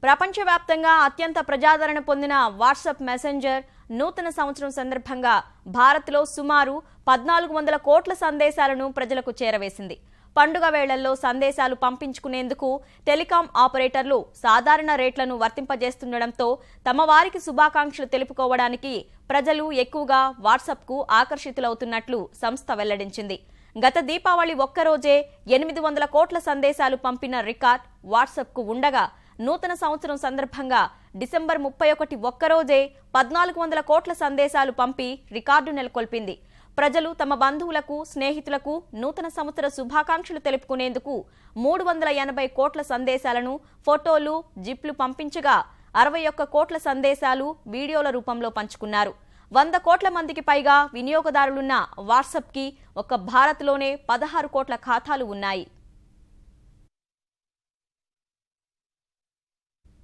ప్రపంచవ్యాప్తంగా అత్యంత ప్రజాదరణ పొందిన వాట్సాప్ మెసెంజర్ నూతన సంవత్సరం సందర్భంగా భారత్లో సుమారు 1400 కోట్ల సందేశాలను ప్రజలకు చేరవేసింది. పండుగ వేళల్లో సందేశాలు పంపించుకునేందుకు టెలికాం ఆపరేటర్లు సాధారణ రేట్లను వర్తింపజేస్తుండటంతో తమ వారికి శుభాకాంక్షలు తెలుపుకోవడానికి ప్రజలు ఎక్కువగా వాట్సాప్కు ఆకర్షితులవుతున్నట్లు సంస్థ వెల్లడించింది. గత దీపావళి ఒక్కరోజే 800 కోట్ల సందేశాలు పంపిన రికార్డ్ వాట్సాప్కు ఉండగా నూతన సంవత్సరం సందర్భంగా డిసెంబర్ 31 ఒక్కరోజే 1400 కోట్ల సందేశాలు పంపి రికార్డు నెలకొల్పింది. ప్రజలు తమ బంధువులకు, స్నేహితులకు నూతన సంవత్సర శుభాకాంక్షలు తెలుపుకునేందుకు 380 కోట్ల సందేశాలను, ఫోటోలు, జిప్లు పంపించగా 61 కోట్ల సందేశాలు వీడియోల రూపంలో పంచుకున్నారు. 100 కోట్ల మందికి పైగా వినియోగదారులున్న వాట్సాప్కి ఒక్క భారత్లోనే 16 కోట్ల ఖాతాలు ఉన్నాయి.